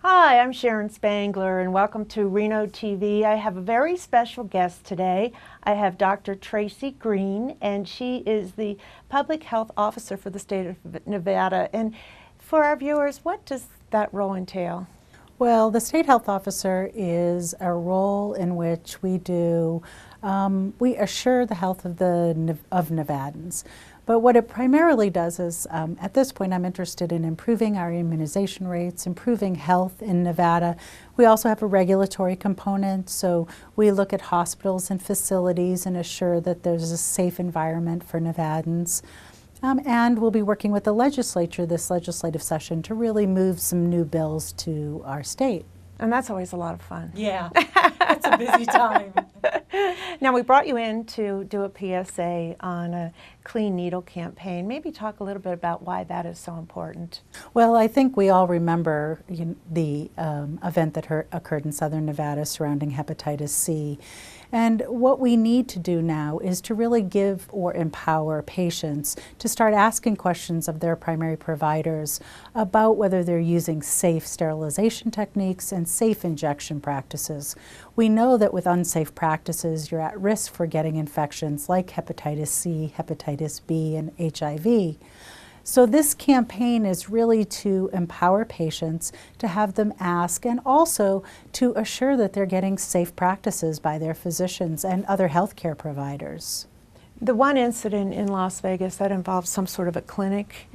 Hi, I'm Sharon Spangler and welcome to RenoTV. I have a very special guest today. I have Dr. Tracey Green, and she is the Public Health Officer for the state of Nevada. And for our viewers, what does that role entail? Well, the State Health Officer is a role in which we assure the health of Nevadans. But what it primarily does is, at this point, I'm interested in improving our immunization rates, improving health in Nevada. We also have a regulatory component, so we look at hospitals and facilities and assure that there's a safe environment for Nevadans. And we'll be working with the legislature this legislative session to really move some new bills to our state. And that's always a lot of fun. Yeah, it's a busy time. Now, we brought you in to do a PSA on a clean needle campaign. Maybe talk a little bit about why that is so important. Well, I think we all remember the event that occurred in southern Nevada surrounding hepatitis C. And what we need to do now is to really give or empower patients to start asking questions of their primary providers about whether they're using safe sterilization techniques and safe injection practices. We know that with unsafe practices, you're at risk for getting infections like hepatitis C, hepatitis B, and HIV. So this campaign is really to empower patients, to have them ask, and also to assure that they're getting safe practices by their physicians and other healthcare providers. The one incident in Las Vegas that involves some sort of a clinic,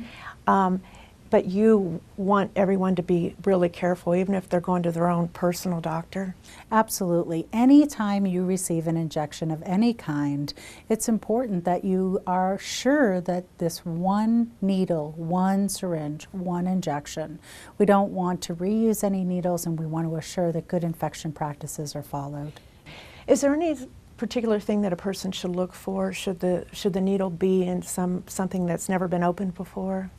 but you want everyone to be really careful, even if they're going to their own personal doctor? Absolutely. Anytime you receive an injection of any kind, it's important that you are sure that this one needle, one syringe, one injection. We don't want to reuse any needles, and we want to assure that good infection practices are followed. Is there any particular thing that a person should look for? Should the needle be in something that's never been opened before?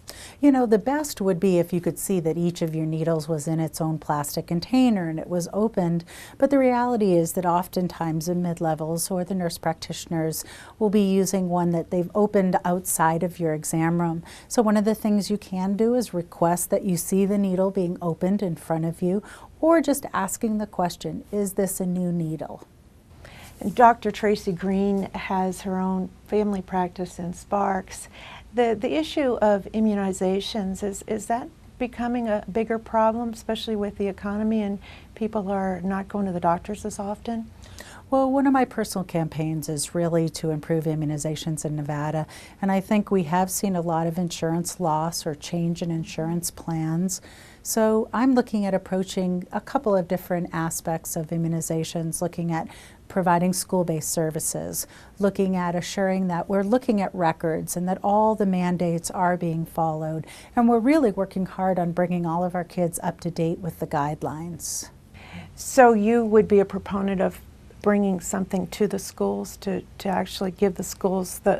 You know, the best would be if you could see that each of your needles was in its own plastic container and it was opened. But the reality is that oftentimes the mid-levels or the nurse practitioners will be using one that they've opened outside of your exam room. So one of the things you can do is request that you see the needle being opened in front of you, or just asking the question, is this a new needle? Dr. Tracey Green has her own family practice in Sparks. The issue of immunizations, is that becoming a bigger problem, especially with the economy and people are not going to the doctors as often? Well, one of my personal campaigns is really to improve immunizations in Nevada, and I think we have seen a lot of insurance loss or change in insurance plans. So I'm looking at approaching a couple of different aspects of immunizations, looking at providing school-based services, looking at assuring that we're looking at records and that all the mandates are being followed, and we're really working hard on bringing all of our kids up to date with the guidelines. So you would be a proponent of bringing something to the schools to actually give the schools the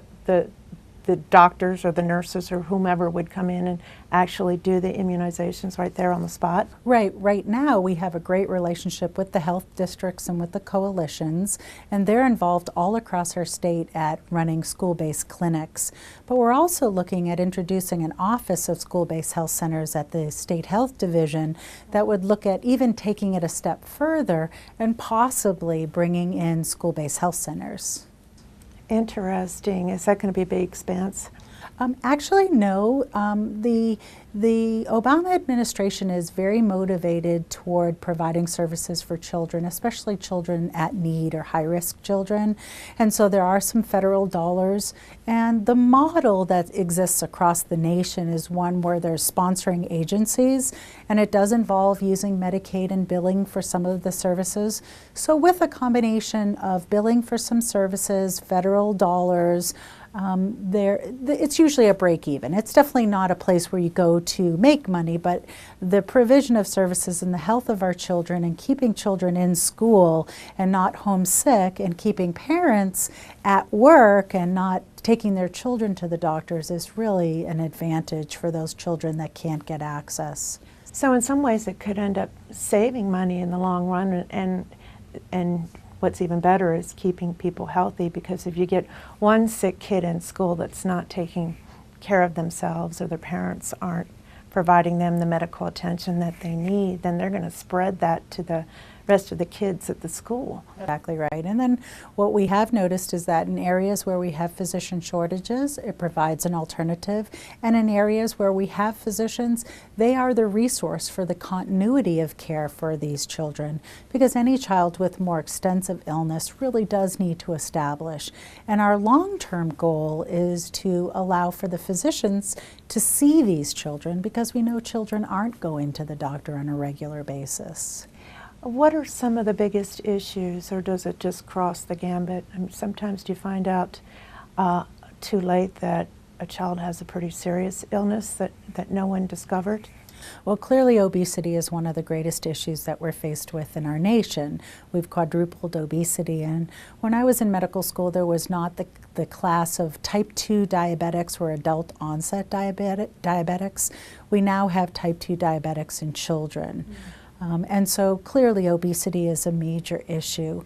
doctors or the nurses or whomever would come in and actually do the immunizations right there on the spot? Right. Right now we have a great relationship with the health districts and with the coalitions, and they're involved all across our state at running school-based clinics. But we're also looking at introducing an office of school-based health centers at the State Health Division that would look at even taking it a step further and possibly bringing in school-based health centers. Interesting. Is that going to be a big expense? Actually, no. The Obama administration is very motivated toward providing services for children, especially children at need or high-risk children. And so there are some federal dollars. And the model that exists across the nation is one where there's sponsoring agencies, and it does involve using Medicaid and billing for some of the services. So with a combination of billing for some services, federal dollars, it's usually a break-even. It's definitely not a place where you go to make money, but the provision of services and the health of our children and keeping children in school and not homesick and keeping parents at work and not taking their children to the doctors is really an advantage for those children that can't get access. So in some ways it could end up saving money in the long run, and what's even better is keeping people healthy, because if you get one sick kid in school that's not taking care of themselves or their parents aren't providing them the medical attention that they need, then they're going to spread that to the rest of the kids at the school. Exactly right. And then what we have noticed is that in areas where we have physician shortages, it provides an alternative. And in areas where we have physicians, they are the resource for the continuity of care for these children, because any child with more extensive illness really does need to establish. And our long-term goal is to allow for the physicians to see these children, because we know children aren't going to the doctor on a regular basis. What are some of the biggest issues, or does it just cross the gambit? I mean, sometimes do you find out too late that a child has a pretty serious illness that no one discovered? Well, clearly obesity is one of the greatest issues that we're faced with in our nation. We've quadrupled obesity, and when I was in medical school, there was not the class of type 2 diabetics or adult onset diabetics. We now have type 2 diabetics in children. And so clearly obesity is a major issue.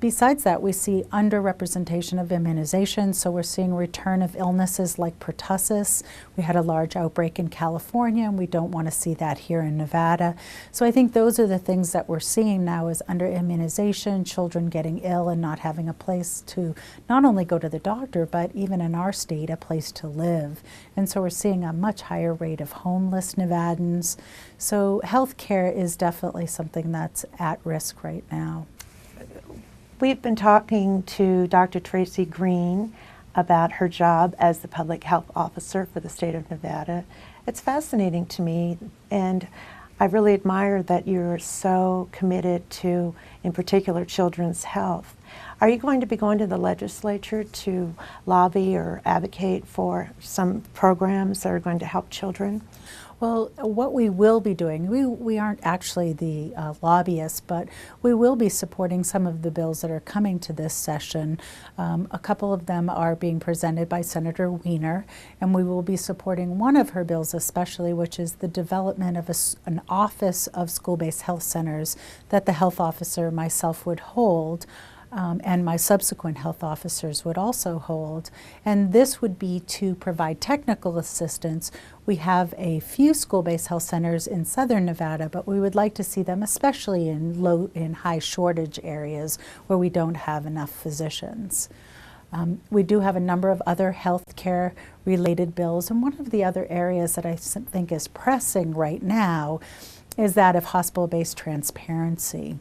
Besides that, we see underrepresentation of immunization, so we're seeing return of illnesses like pertussis. We had a large outbreak in California, and we don't want to see that here in Nevada. So I think those are the things that we're seeing now, is under immunization, children getting ill and not having a place to not only go to the doctor, but even in our state, a place to live. And so we're seeing a much higher rate of homeless Nevadans. So health care is definitely something that's at risk right now. We've been talking to Dr. Tracey Green about her job as the public health officer for the state of Nevada. It's fascinating to me, and I really admire that you're so committed to, in particular, children's health. Are you going to be going to the legislature to lobby or advocate for some programs that are going to help children? Well, what we will be doing, we aren't actually the lobbyists, but we will be supporting some of the bills that are coming to this session. A couple of them are being presented by Senator Weiner, and we will be supporting one of her bills especially, which is the development of an office of school-based health centers that the health officer, myself, would hold. And my subsequent health officers would also hold. And this would be to provide technical assistance. We have a few school-based health centers in southern Nevada, but we would like to see them especially in high shortage areas where we don't have enough physicians. We do have a number of other health care related bills, and one of the other areas that I think is pressing right now is that of hospital-based transparency.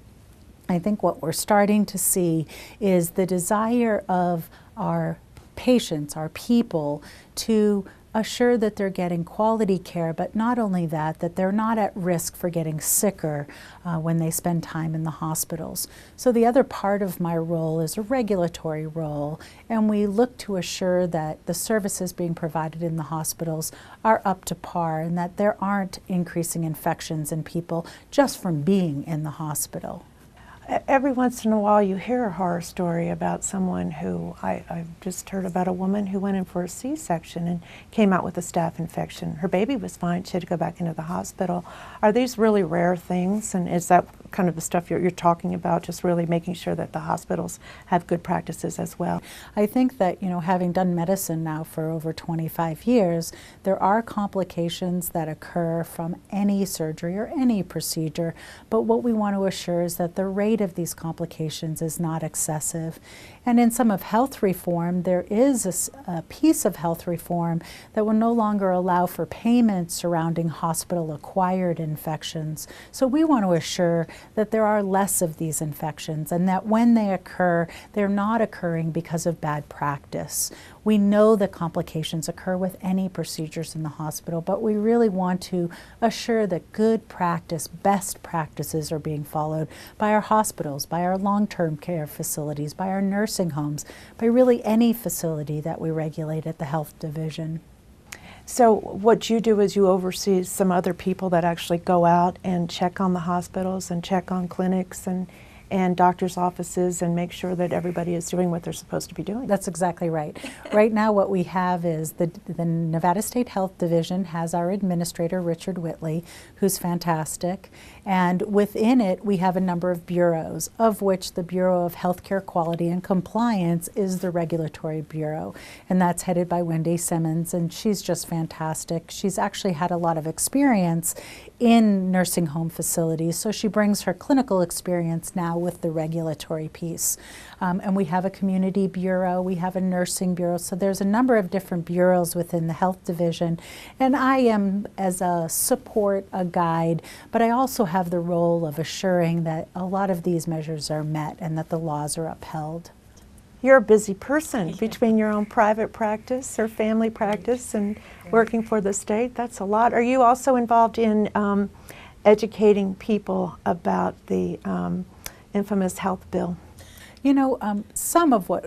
I think what we're starting to see is the desire of our patients, our people, to assure that they're getting quality care, but not only that, that they're not at risk for getting sicker when they spend time in the hospitals. So the other part of my role is a regulatory role, and we look to assure that the services being provided in the hospitals are up to par and that there aren't increasing infections in people just from being in the hospital. Every once in a while you hear a horror story about someone who, I just heard about a woman who went in for a C-section and came out with a staph infection. Her baby was fine, she had to go back into the hospital. Are these really rare things, and is that kind of the stuff you're talking about, just really making sure that the hospitals have good practices as well? I think that, having done medicine now for over 25 years, there are complications that occur from any surgery or any procedure, but what we want to assure is that the rate of these complications is not excessive. And in some of health reform, there is a piece of health reform that will no longer allow for payments surrounding hospital-acquired infections. So we want to assure that there are less of these infections, and that when they occur, they're not occurring because of bad practice. We know that complications occur with any procedures in the hospital, but we really want to assure that good practice, best practices are being followed by our hospitals, by our long-term care facilities, by our nursing homes, by really any facility that we regulate at the health division. So what you do is you oversee some other people that actually go out and check on the hospitals and check on clinics and and doctors' offices and make sure that everybody is doing what they're supposed to be doing. That's exactly right. Right now what we have is the Nevada State Health Division has our administrator, Richard Whitley, who's fantastic. And within it, we have a number of bureaus, of which the Bureau of Healthcare Quality and Compliance is the regulatory bureau. And that's headed by Wendy Simmons, and she's just fantastic. She's actually had a lot of experience in nursing home facilities, so she brings her clinical experience now with the regulatory piece. And we have a community bureau, we have a nursing bureau, so there's a number of different bureaus within the health division. And I am, as a support, a guide, but I also have the role of assuring that a lot of these measures are met and that the laws are upheld. You're a busy person between your own private practice or family practice and working for the state. That's a lot. Are you also involved in educating people about the infamous health bill? You know, some of what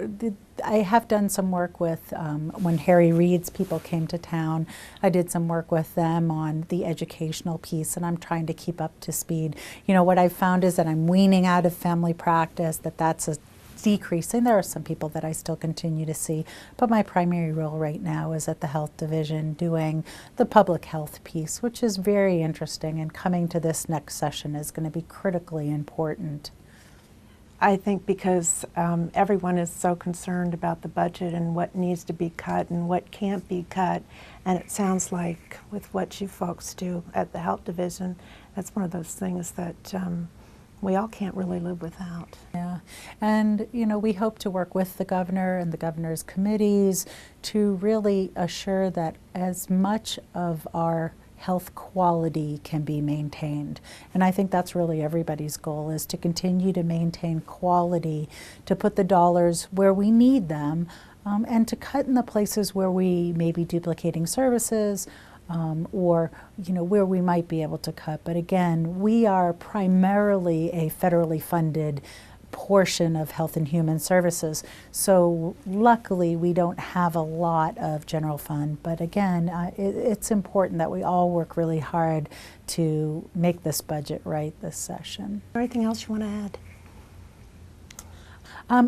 I have done some work with when Harry Reid's people came to town. I did some work with them on the educational piece, and I'm trying to keep up to speed. You know, what I've found is that I'm weaning out of family practice, that's a decreasing. There are some people that I still continue to see, but my primary role right now is at the health division doing the public health piece, which is very interesting, and coming to this next session is going to be critically important. I think because everyone is so concerned about the budget and what needs to be cut and what can't be cut, and it sounds like with what you folks do at the health division, that's one of those things that we all can't really live without. Yeah, and you know, we hope to work with the governor and the governor's committees to really assure that as much of our health quality can be maintained. And I think that's really everybody's goal, is to continue to maintain quality, to put the dollars where we need them, and to cut in the places where we may be duplicating services, or you know, where we might be able to cut. But again, we are primarily a federally funded portion of Health and Human Services, so luckily we don't have a lot of general fund. But again, it's important that we all work really hard to make this budget right this session. Anything else you want to add?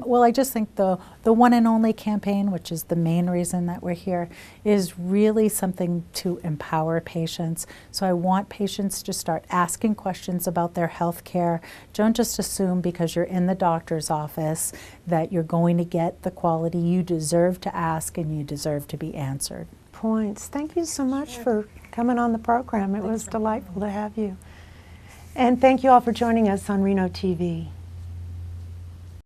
Well, I just think the One and Only campaign, which is the main reason that we're here, is really something to empower patients. So I want patients to start asking questions about their health care. Don't just assume because you're in the doctor's office that you're going to get the quality. You deserve to ask, and you deserve to be answered. Points. Thank you so much for coming on the program. It was delightful to have you. And thank you all for joining us on Reno TV.